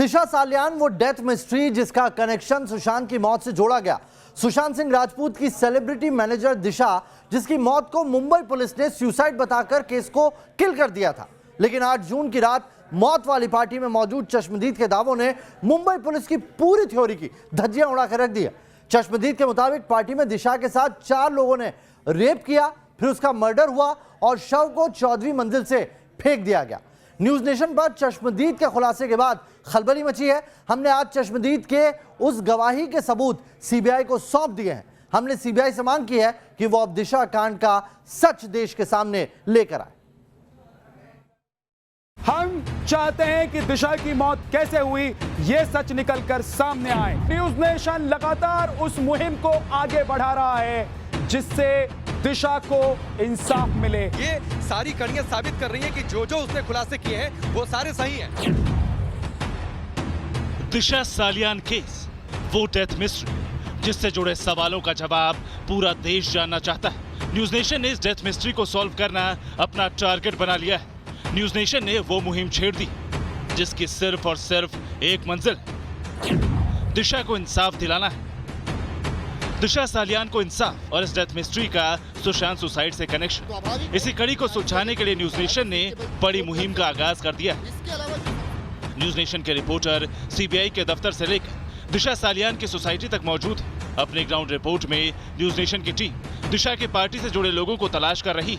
दिशा सालियान वो death mystery जिसका connection Sushant की मौत से जोड़ा गया। सुशांत सिंह राजपूत की सेलिब्रिटी मैनेजर दिशा, जिसकी मौत को मुंबई पुलिस ने सुसाइड बताकर केस को किल कर दिया था, लेकिन 8 जून की रात मौत वाली पार्टी में मौजूद चश्मदीद के दावों ने मुंबई पुलिस की पूरी थ्योरी की धज्जियां उड़ाकर रख दिया। चश्मदीद के मुताबिक पार्टी में दिशा के साथ 4 लोगों ने रेप किया, फिर उसका मर्डर हुआ और शव को 14वीं मंजिल से फेंक दिया गया। न्यूज नेशन पर चश्मदीद के खुलासे के बाद खलबली मची है। हमने आज चश्मदीद के उस गवाही के सबूत सीबीआई को सौंप दिए हैं। हमने सीबीआई से मांग की है कि वो अब दिशा कांड का सच देश के सामने लेकर आए। हम चाहते हैं कि दिशा की मौत कैसे हुई ये सच निकलकर सामने आए। न्यूज नेशन लगातार उस मुहिम को आगे बढ़ा रहा है जिससे दिशा को इंसाफ मिले। ये सारी कड़ियां साबित कर रही हैं कि जो उसने खुलासे किए हैं वो सारे सही हैं। दिशा सालियान केस वो डेथ मिस्ट्री जिससे जुड़े सवालों का जवाब पूरा देश जानना चाहता है। न्यूज नेशन ने इस डेथ मिस्ट्री को सॉल्व करना अपना टारगेट बना लिया है। न्यूज नेशन ने वो मुहिम छेड़ दी जिसकी सिर्फ और सिर्फ एक मंजिल, दिशा को इंसाफ दिलाना है। दिशा सालियान को इंसाफ और इस डेथ मिस्ट्री का सुशांत सुसाइड से कनेक्शन, इसी कड़ी को सुलझाने के लिए न्यूज नेशन ने बड़ी मुहिम का आगाज कर दिया है। न्यूज नेशन के रिपोर्टर सीबीआई के दफ्तर से लेकर दिशा सालियान की सोसाइटी तक मौजूद है। अपने ग्राउंड रिपोर्ट में न्यूज नेशन की टीम दिशा की पार्टी से जुड़े लोगों को तलाश कर रही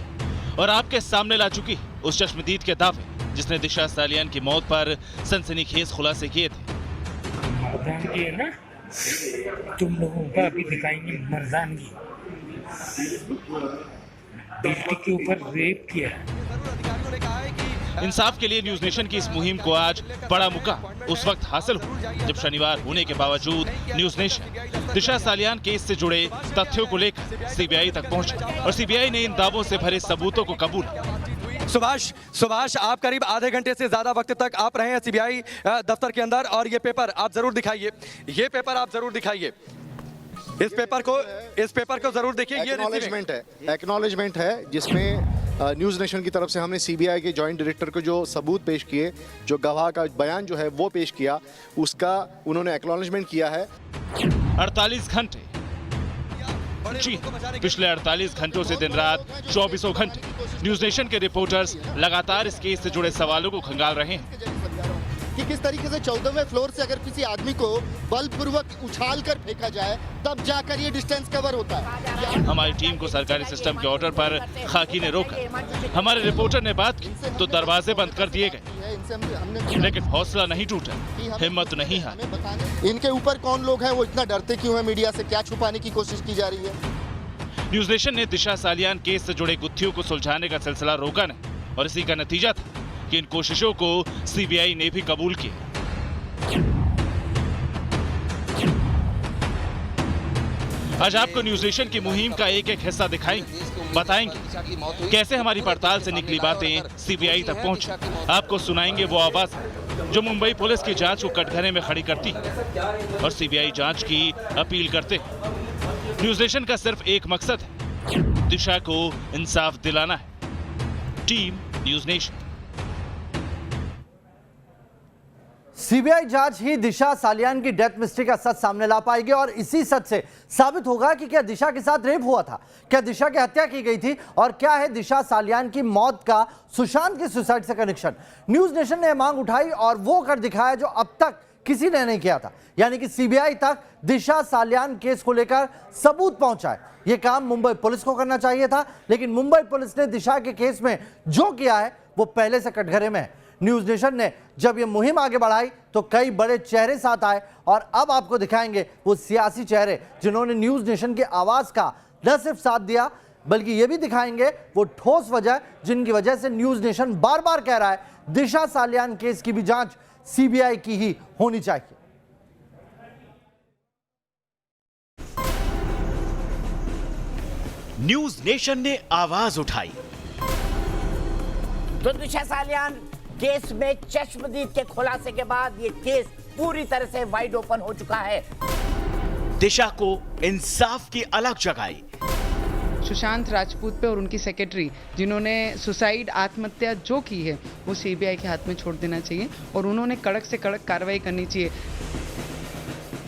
और आपके सामने ला चुकी उस चश्मदीद के दावे जिसने दिशा सालियान की मौत पर सनसनीखेज खुलासे किए थे। मर्दानगी है ना, तुम लोगों का अभी दिखाएंगे मर्दानगी। बेटी के ऊपर रेप किया। इंसाफ के लिए न्यूज नेशन की इस मुहिम को आज बड़ा मुकाम उस वक्त हासिल हुआ जब शनिवार होने के बावजूद न्यूज नेशन दिशा सालियान केस से जुड़े तथ्यों को लेकर सीबीआई तक पहुंचा और सीबीआई ने इन दावों से भरे सबूतों को कबूल। सुभाष, आप करीब आधे घंटे से ज्यादा वक्त तक आप रहे हैं सीबीआई दफ्तर के अंदर और ये पेपर आप जरूर दिखाइए। ये पेपर आप जरूर दिखाइए। इस पेपर को जरूर देखिए। ये एक्नॉलेजमेंट है जिसमें न्यूज नेशन की तरफ से हमने सीबीआई के जॉइंट डायरेक्टर को जो सबूत पेश किए, जो गवाह का बयान जो है वो पेश किया, उसका उन्होंने एक्नॉलेजमेंट किया है। 48 घंटे जी, पिछले 48 घंटों से दिन रात 24 घंटे न्यूज नेशन के रिपोर्टर्स लगातार इस केस से जुड़े सवालों को खंगाल रहे हैं कि किस तरीके से 14वें फ्लोर से अगर किसी आदमी को बलपूर्वक उछाल कर फेंका जाए तब जाकर ये डिस्टेंस कवर होता है। हमारी टीम को सरकारी सिस्टम के ऑर्डर पर खाकी ने रोका। हमारे रिपोर्टर ने बात की तो दरवाजे बंद कर दिए गए, लेकिन हौसला नहीं टूटा, हिम्मत नहीं हारी। इनके ऊपर कौन लोग हैं, वो इतना डरते क्यों हैं, मीडिया से क्या छुपाने की कोशिश की जा रही है। न्यूज नेशन ने दिशा सालियान केस से जुड़े गुत्थियों को सुलझाने का सिलसिला रोका नहीं और इसी का नतीजा था कि इन कोशिशों को सीबीआई ने भी कबूल किया। आज आपको न्यूज नेशन की मुहिम का एक एक हिस्सा दिखाएंगे, बताएंगे कैसे हमारी पड़ताल से निकली बातें सीबीआई तक पहुंची। आपको सुनाएंगे वो आवाज जो मुंबई पुलिस की जांच को कटघरे में खड़ी करती और सीबीआई जांच की अपील करते। न्यूज नेशन का सिर्फ एक मकसद है, दिशा को इंसाफ दिलाना है। Team news nation. सीबीआई जांच ही दिशा सालियान की डेथ मिस्ट्री का सच सामने ला पाएगी और इसी सच से साबित होगा कि क्या दिशा के साथ रेप हुआ था, क्या दिशा की हत्या की गई थी और क्या है दिशा सालियान की मौत का सुशांत की सुसाइड से कनेक्शन। न्यूज नेशन ने मांग उठाई और वो कर दिखाया जो अब तक किसी ने नहीं किया था, यानी कि सीबीआई तक दिशा सालियान केस को लेकर सबूत पहुंचाए। यह काम मुंबई पुलिस को करना चाहिए था, लेकिन मुंबई पुलिस ने दिशा के केस में जो किया है वो पहले से कटघरे में है। न्यूज नेशन ने जब ये मुहिम आगे बढ़ाई तो कई बड़े चेहरे साथ आए और अब आपको दिखाएंगे वो सियासी चेहरे जिन्होंने न्यूज नेशन की आवाज का न सिर्फ साथ दिया बल्कि ये भी दिखाएंगे वो ठोस वजह जिनकी वजह से न्यूज नेशन बार बार कह रहा है दिशा सालियान केस की भी जांच सीबीआई की ही होनी चाहिए। न्यूज नेशन ने आवाज उठाई तो दिशा सालियान केस में चश्मदीद के खुलासे के बाद ये केस पूरी तरह से वाइड ओपन हो चुका है। दिशा को इंसाफ की अलग जगाई। सुशांत राजपूत पे और उनकी सेक्रेटरी जिन्होंने सुसाइड आत्महत्या जो की है वो सीबीआई के हाथ में छोड़ देना चाहिए और उन्होंने कड़क से कड़क कार्रवाई करनी चाहिए।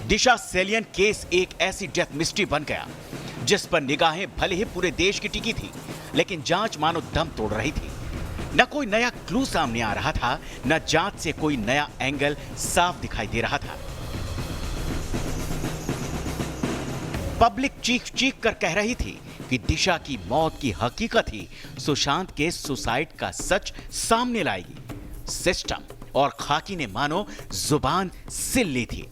दिशा सेलियन केस एक ऐसी डेथ मिस्ट्री बन गया जिस पर निगाहें भले ही पूरे देश की टिकी थी, लेकिन जांच मानो दम तोड़ रही थी। न कोई नया क्लू सामने आ रहा था, न जांच से कोई नया एंगल साफ दिखाई दे रहा था। पब्लिक चीख चीख कर कह रही थी कि दिशा की मौत की हकीकत ही सुशांत के सुसाइड का सच सामने लाएगी। सिस्टम और खाकी ने मानो जुबान सिल ली थी।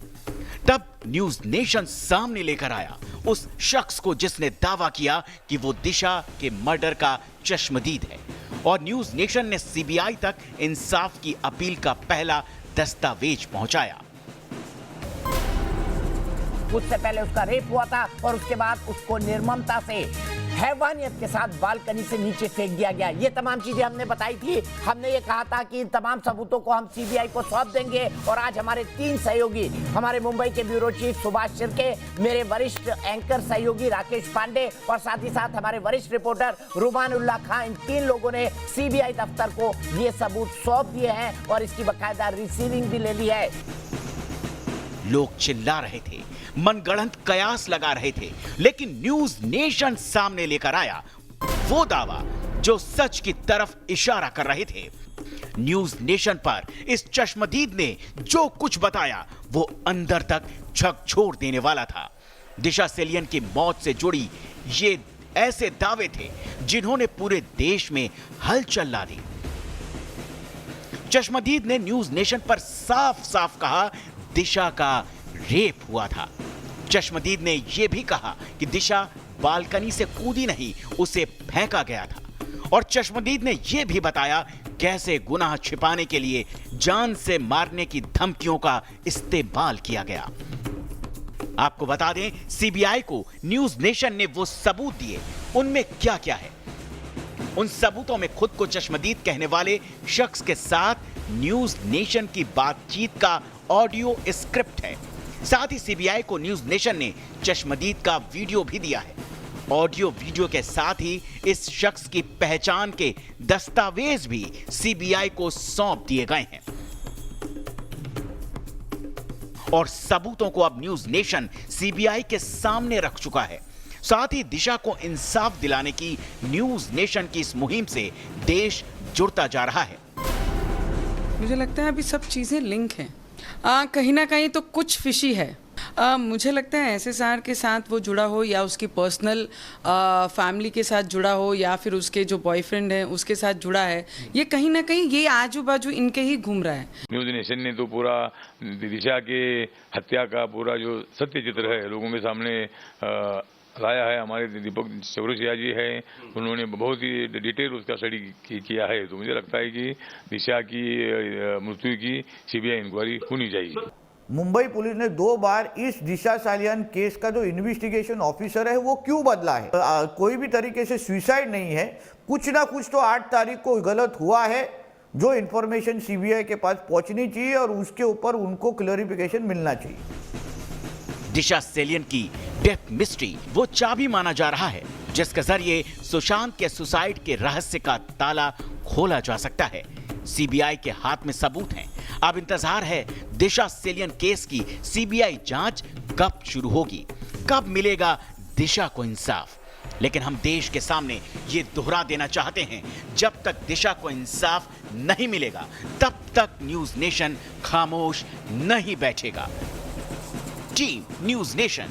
तब न्यूज नेशन सामने लेकर आया उस शख्स को जिसने दावा किया कि वो दिशा के मर्डर का चश्मदीद है, और न्यूज नेशन ने सीबीआई तक इंसाफ की अपील का पहला दस्तावेज पहुंचाया। उससे पहले उसका रेप हुआ था और उसके बाद उसको निर्ममता से हैवानियत के साथ बालकनी से नीचे फेंक दिया गया। ये तमाम चीजें हमने बताई थी। हमने ये कहा था कि इन तमाम सबूतों को हम सीबीआई को सौंप देंगे और आज हमारे 3 सहयोगी, हमारे मुंबई के ब्यूरो चीफ सुभाष शिर्के, मेरे वरिष्ठ एंकर सहयोगी राकेश पांडे और साथ ही साथ हमारे वरिष्ठ रिपोर्टर रुमानुल्लाह खान, इन 3 लोगों ने सीबीआई दफ्तर को ये सबूत सौंप दिए हैं और इसकी बाकायदा रिसीविंग भी ले ली है। लोग चिल्ला रहे थे, मनगढ़ंत कयास लगा रहे थे, लेकिन न्यूज नेशन सामने लेकर आया वो दावा जो सच की तरफ इशारा कर रहे थे। न्यूज नेशन पर इस चश्मदीद ने जो कुछ बताया वो अंदर तक झकझोर देने वाला था। दिशा सेलियन की मौत से जुड़ी ये ऐसे दावे थे जिन्होंने पूरे देश में हलचल ला दी। चश्मदीद ने न्यूज नेशन पर साफ साफ कहा दिशा का रेप हुआ था। चश्मदीद ने यह भी कहा कि दिशा बालकनी से कूदी नहीं, उसे फेंका गया था। और चश्मदीद ने यह भी बताया कैसे गुनाह छिपाने के लिए जान से मारने की धमकियों का इस्तेमाल किया गया। आपको बता दें, सीबीआई को न्यूज नेशन ने वो सबूत दिए, उनमें क्या क्या है। उन सबूतों में खुद को चश्मदीद कहने वाले शख्स के साथ न्यूज नेशन की बातचीत का ऑडियो स्क्रिप्ट है। साथ ही सीबीआई को न्यूज नेशन ने चश्मदीद का वीडियो भी दिया है। ऑडियो वीडियो के साथ ही इस शख्स की पहचान के दस्तावेज भी सीबीआई को सौंप दिए गए हैं। और सबूतों को अब न्यूज नेशन सीबीआई के सामने रख चुका है। साथ ही दिशा को इंसाफ दिलाने की न्यूज नेशन की इस मुहिम से देश जुड़ता जा रहा है। मुझे लगता है अभी सब चीज़ें लिंक हैं, कहीं ना कहीं तो कुछ फिशी है। मुझे लगता है एसएसआर के साथ वो जुड़ा हो या उसकी पर्सनल फैमिली के साथ जुड़ा हो या फिर उसके जो बॉयफ्रेंड है उसके साथ जुड़ा है। ये कहीं ना कहीं ये आजू बाजू इनके ही घूम रहा है। न्यूज नेशन ने तो पूरा दिशा के हत्या का पूरा जो सत्य चित्र है लोगों के सामने लाया है। हमारे दीपक चौरसिया जी है, उन्होंने बहुत ही डिटेल उसका स्टडी किया है। तो मुझे लगता है कि दिशा की मृत्यु की सीबीआई इंक्वायरी होनी चाहिए। मुंबई पुलिस ने 2 बार इस दिशा सालियान केस का जो इन्वेस्टिगेशन ऑफिसर है वो क्यों बदला है? कोई भी तरीके से सुसाइड नहीं है, कुछ ना कुछ तो 8 तारीख को गलत हुआ है जो इंफॉर्मेशन सीबीआई के पास पहुंचनी चाहिए और उसके ऊपर उनको क्लैरिफिकेशन मिलना चाहिए। दिशा सेलियन की डेथ मिस्ट्री वो चाबी माना जा रहा है जिसके जरिए सुशांत के सुसाइड के रहस्य का ताला खोला जा सकता है। सीबीआई के हाथ में सबूत हैं। अब इंतजार है दिशा सेलियन केस की सीबीआई जांच कब शुरू होगी, कब मिलेगा दिशा को इंसाफ। लेकिन हम देश के सामने ये दोहरा देना चाहते हैं, जब तक दिशा को इंसाफ नहीं मिलेगा तब तक न्यूज नेशन खामोश नहीं बैठेगा। Team news nation.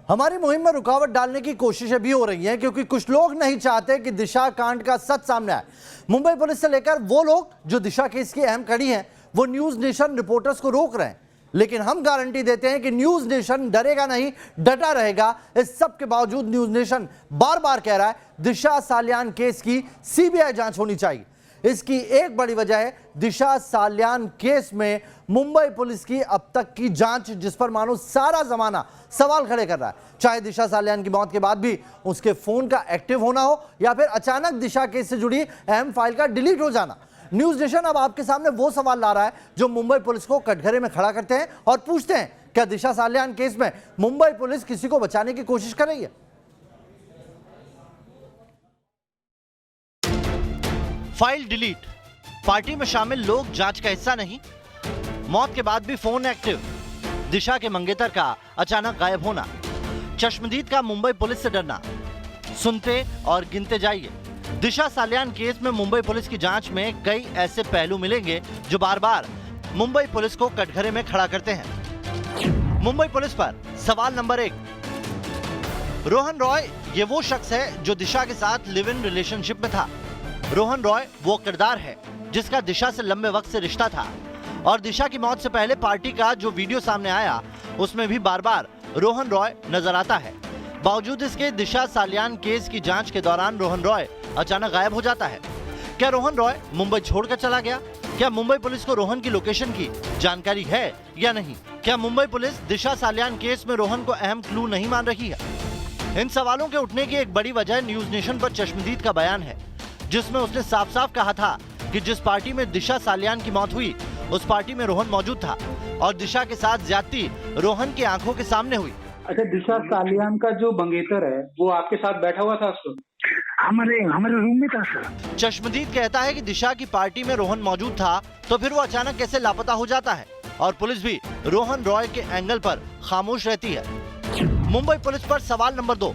हमारी मुहिम में रुकावट डालने की कोशिशें भी हो रही हैं क्योंकि कुछ लोग नहीं चाहते कि दिशा कांड का सच सामने आए। मुंबई पुलिस से लेकर वो लोग जो दिशा केस की अहम कड़ी हैं, वो न्यूज नेशन रिपोर्टर्स को रोक रहे हैं। लेकिन हम गारंटी देते हैं कि न्यूज नेशन डरेगा नहीं, डटा रहेगा। इस सब के बावजूद न्यूज नेशन बार बार कह रहा है दिशा सालियान केस की सीबीआई जांच होनी चाहिए। इसकी एक बड़ी वजह है दिशा सालियान केस में मुंबई पुलिस की अब तक की जांच, जिस पर मानो सारा जमाना सवाल खड़े कर रहा है। चाहे दिशा सालियान की मौत के बाद भी उसके फोन का एक्टिव होना हो या फिर अचानक दिशा केस से जुड़ी अहम फाइल का डिलीट हो जाना। न्यूज नेशन अब आपके सामने वो सवाल ला रहा है जो मुंबई पुलिस को कटघरे में खड़ा करते हैं और पूछते हैं क्या दिशा सालियान केस में मुंबई पुलिस किसी को बचाने की कोशिश कर रही है? फाइल डिलीट, पार्टी में शामिल लोग जांच का हिस्सा नहीं, मौत के बाद भी फोन एक्टिव, दिशा के मंगेतर का अचानक गायब होना, चश्मदीद का मुंबई पुलिस से डरना। सुनते और गिनते जाइए। दिशा सालियान केस में मुंबई पुलिस की जांच में कई ऐसे पहलू मिलेंगे जो बार बार मुंबई पुलिस को कटघरे में खड़ा करते हैं। मुंबई पुलिस पर सवाल नंबर 1, रोहन रॉय ये वो शख्स है जो दिशा के साथ लिव इन रिलेशनशिप में था। रोहन रॉय वो किरदार है जिसका दिशा से लंबे वक्त से रिश्ता था और दिशा की मौत से पहले पार्टी का जो वीडियो सामने आया उसमें भी बार बार रोहन रॉय नजर आता है। बावजूद इसके दिशा सालियान केस की जांच के दौरान रोहन रॉय अचानक गायब हो जाता है। क्या रोहन रॉय मुंबई छोड़कर चला गया? क्या मुंबई पुलिस को रोहन की लोकेशन की जानकारी है या नहीं? क्या मुंबई पुलिस दिशा सालियान केस में रोहन को अहम क्लू नहीं मान रही है? इन सवालों के उठने की एक बड़ी वजह न्यूज नेशन पर चश्मदीद का बयान है, जिसमें उसने साफ साफ कहा था कि जिस पार्टी में दिशा सालियान की मौत हुई उस पार्टी में रोहन मौजूद था और दिशा के साथ ज्यादती रोहन की आंखों के सामने हुई। अच्छा, दिशा सालियान का जो मंगेतर है वो आपके साथ बैठा हुआ था उस वक्त? हमारे रूम में था सर। चश्मदीद कहता है कि दिशा की पार्टी में रोहन मौजूद था तो फिर वो अचानक कैसे लापता हो जाता है और पुलिस भी रोहन रॉय के एंगल पर खामोश रहती है। मुंबई पुलिस पर सवाल नंबर 2,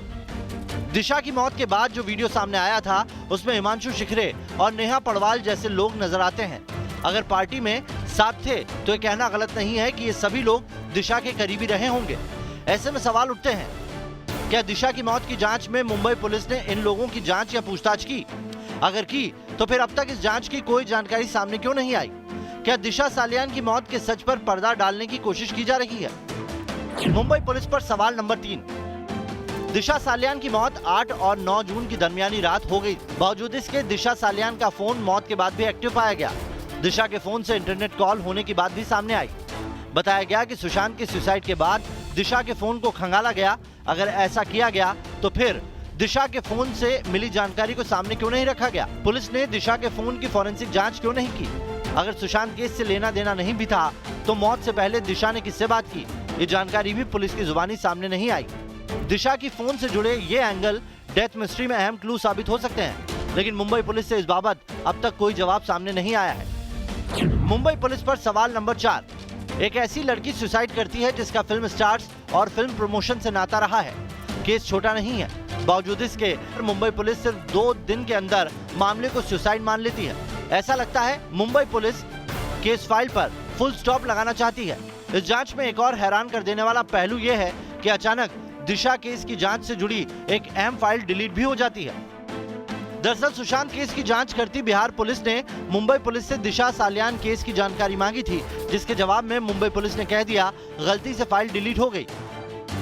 दिशा की मौत के बाद जो वीडियो सामने आया था उसमें हिमांशु शिखरे और नेहा पड़वाल जैसे लोग नजर आते हैं। अगर पार्टी में साथ थे तो ये कहना गलत नहीं है कि ये सभी लोग दिशा के करीबी रहे होंगे। ऐसे में सवाल उठते हैं, क्या दिशा की मौत की जांच में मुंबई पुलिस ने इन लोगों की जांच या पूछताछ की? अगर की तो फिर अब तक इस जांच की कोई जानकारी सामने क्यों नहीं आई? क्या दिशा सालियान की मौत के सच पर पर्दा डालने की कोशिश की जा रही है? मुंबई पुलिस पर सवाल नंबर 3, दिशा सालियान की मौत 8 और 9 जून की दरमियानी रात हो गई। बावजूद इसके दिशा सालियान का फोन मौत के बाद भी एक्टिव पाया गया। दिशा के फोन से इंटरनेट कॉल होने की बात भी सामने आई। बताया गया कि सुशांत के सुसाइड के बाद दिशा के फोन को खंगाला गया। अगर ऐसा किया गया तो फिर दिशा के फोन से मिली जानकारी को सामने क्यों नहीं रखा गया? पुलिस ने दिशा के फोन की फॉरेंसिक जांच क्यों नहीं की? अगर सुशांत केस से लेना देना नहीं भी था तो मौत से पहले दिशा ने किससे बात की? ये जानकारी भी पुलिस की जुबानी सामने नहीं आई। दिशा की फोन से जुड़े ये एंगल डेथ मिस्ट्री में अहम क्लू साबित हो सकते हैं, लेकिन मुंबई पुलिस से इस बाबत अब तक कोई जवाब सामने नहीं आया है। मुंबई पुलिस पर सवाल नंबर 4, एक ऐसी लड़की सुसाइड करती है जिसका फिल्म स्टार्स और फिल्म प्रमोशन से नाता रहा है। केस छोटा नहीं है, बावजूद इसके मुंबई पुलिस सिर्फ 2 दिन के अंदर मामले को सुसाइड मान लेती है। ऐसा लगता है मुंबई पुलिस केस फाइल पर फुल स्टॉप लगाना चाहती है। इस जांच में एक और हैरान कर देने वाला पहलू यह है कि अचानक दिशा केस की जांच से जुड़ी एक अहम फाइल डिलीट भी हो जाती है। दरअसल सुशांत केस की जांच करती बिहार पुलिस ने मुंबई पुलिस से दिशा सालियान केस की जानकारी मांगी थी, जिसके जवाब में मुंबई पुलिस ने कह दिया गलती से फाइल डिलीट हो गई।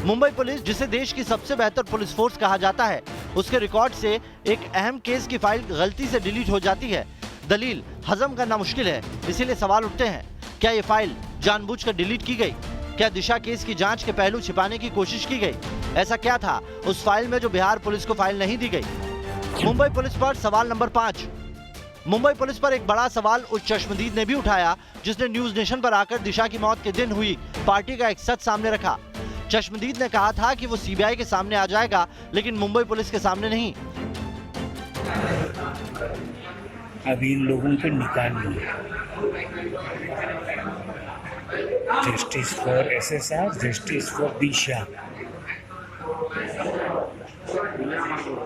मुंबई पुलिस, जिसे देश की सबसे बेहतर पुलिस फोर्स कहा जाता है, उसके रिकॉर्ड से एक अहम केस की फाइल गलती से डिलीट हो जाती है। दलील हजम करना मुश्किल है, इसीलिए सवाल उठते हैं, क्या ये फाइल जानबूझकर डिलीट की गई? क्या दिशा केस की जांच के पहलू छिपाने की कोशिश की गई? ऐसा क्या था उस फाइल में जो बिहार पुलिस को फाइल नहीं दी गई? मुंबई पुलिस पर सवाल नंबर 5, मुंबई पुलिस पर एक बड़ा सवाल उस चश्मदीद ने भी उठाया जिसने न्यूज नेशन पर आकर दिशा की मौत के दिन हुई पार्टी का एक सच सामने रखा। चश्मदीद ने कहा था कि वो सीबीआई के सामने आ जाएगा, लेकिन मुंबई पुलिस के सामने नहीं। अभी इन लोगों को निकालिए, justice for SSR, justice for Disha.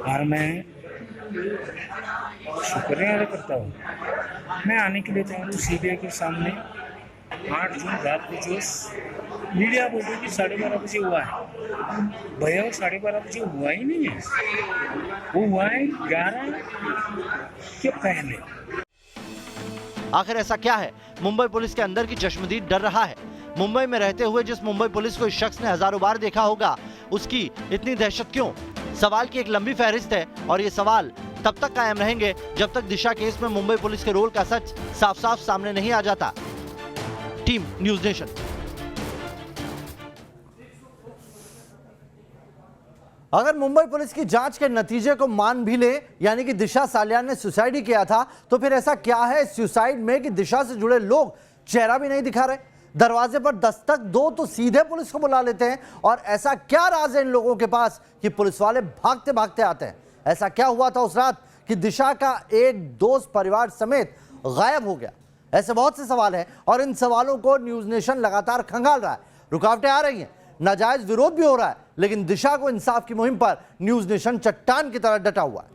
और मैं शुक्रिया अदा करता हूँ। मैं आने के लिए तैयार हूँ सीबीआई के सामने। 8 जून रात को जो मीडिया बोल रही कि 12:30 बजे हुआ है, भैया 12:30 बजे हुआ ही नहीं है, वो हुआ है 11 के पहले। आखिर ऐसा क्या है मुंबई पुलिस के अंदर की चश्मदीद डर रहा है? मुंबई में रहते हुए जिस मुंबई पुलिस को इस शख्स ने हजारों बार देखा होगा, उसकी इतनी दहशत क्यों? सवाल की एक लंबी फहरिस्त है और ये सवाल तब तक कायम रहेंगे जब तक दिशा केस में मुंबई पुलिस के रोल का सच साफ साफ सामने नहीं आ जाता। Team news nation. अगर मुंबई पुलिस की जांच के नतीजे को मान भी ले, यानी कि दिशा सालियान ने सुसाइड ही किया था, तो फिर ऐसा क्या है सुसाइड में कि दिशा से जुड़े लोग चेहरा भी नहीं दिखा रहे? दरवाजे पर दस्तक दो तो सीधे पुलिस को बुला लेते हैं। और ऐसा क्या राज है इन लोगों के पास कि पुलिस वाले भागते भागते आते हैं? ऐसा क्या हुआ था उस रात कि दिशा का एक दोस्त परिवार समेत गायब हो गया? ऐसे बहुत से सवाल हैं और इन सवालों को न्यूज़ नेशन लगातार खंगाल रहा है। रुकावटें आ रही हैं, नाजायज विरोध भी हो रहा है, लेकिन दिशा को इंसाफ की मुहिम पर न्यूज़ नेशन चट्टान की तरह डटा हुआ है।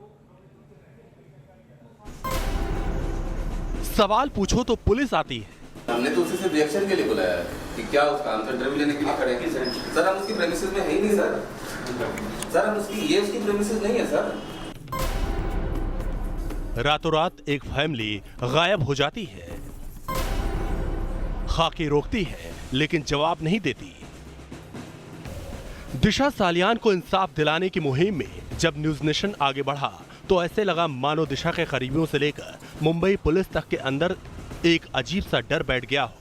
सवाल पूछो तो पुलिस आती है। हमने तो उसे सिर्फ रिएक्शन के लिए बुलाया है कि क्या उसका आंसर इंटरव्यू लेने के लिए खड़े हैं। सर हम उसकी प्रेमिसेस में है ही नहीं सर हम उसकी प्रेमिसेस नहीं है सर। रातों रात एक फैमिली गायब हो जाती है। खाकी रोकती है लेकिन जवाब नहीं देती। दिशा सालियान को इंसाफ दिलाने की मुहिम में जब न्यूज़ नेशन आगे बढ़ा तो ऐसे लगा मानो दिशा के करीबियों से लेकर मुंबई पुलिस तक के अंदर एक अजीब सा डर बैठ गया हो।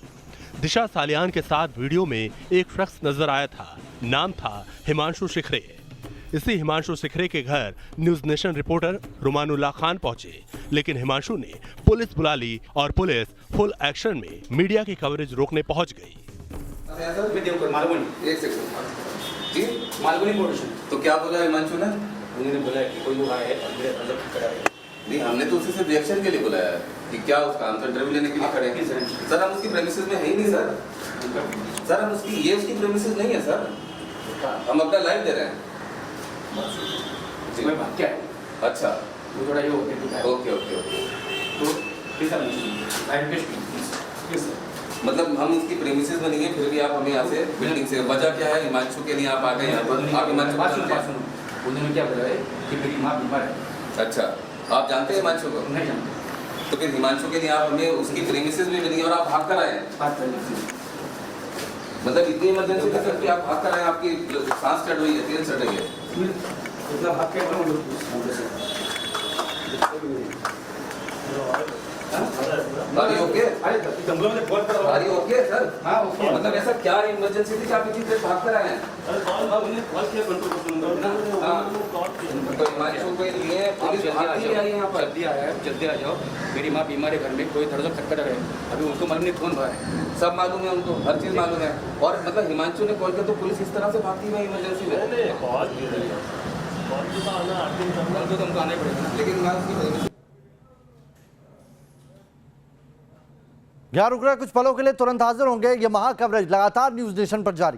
दिशा सालियान के साथ वीडियो में एक शख्स नजर आया था, नाम था हिमांशु शिखरे। इसी हिमांशु शिखरे के घर न्यूज़ नेशन रिपोर्टर रुमानुल्लाह खान पहुंचे, लेकिन हिमांशु ने पुलिस बुला ली और पुलिस फुल एक्शन में मीडिया की कवरेज रोकने पहुंच गई। तो क्या बोला हिमांशु ने? उन्होंने बोला कि कोई लोग आए नहीं, हमने तो उसे सिर्फ रिएक्शन के लिए बुलाया है कि क्या उसका आंसर इंटरव्यू लेने के लिए खड़े हैं। सर हम उसकी प्रेमिसेस में है ही नहीं सर हम उसकी प्रेमिसेस नहीं है सर। हम अपना लाइफ दे रहे हैं। क्या है? अच्छा वो थोड़ा ये ओके तो मतलब हम उसकी प्रेमिसेस में नहीं है, फिर भी आप हमें यहाँ से बिल्डिंग से वजह क्या है? हिमांशु के लिए आप आ गए यहाँ पर। आप हिमांशु उन्होंने क्या बोला है कि मेरी माँ बीमार है। अच्छा आप जानते हैं हिमांशु को? नहीं जानते। तो फिर हिमांशु के लिए आप हमें उसकी प्रेमिसेस में नहीं और आप भाग कर आए हैं। मतलब इतनी इमरजेंसी थी सर कि आप भाग कर आए, आपकी सांस चढ़ रही है, तेल चढ़ रही है, इतना भाग के ओके सर। मतलब ऐसा क्या इमरजेंसी थी कि आप इतनी देर भाग कर आए हैं? तो हिमांशु को लिए पुलिस भागती आई यहाँ पर। जल्दी आ जाओ, मेरी माँ बीमार है, घर में कोई धड़धड़ खटखट रहे, अभी उनको मालूम नहीं कौन भाई है, सब मालूम है उनको, हर चीज़ मालूम है। और मतलब हिमांशु ने कॉल किया तो पुलिस इस तरह से भागती है इमरजेंसी में। कॉल तो हमको आना ही पड़ेगा, लेकिन मैं उसकी यहाँ रुक रहे कुछ पलों के लिए, तुरंत हाजिर होंगे। ये महा कवरेज लगातार न्यूज़ नेशन पर जारी।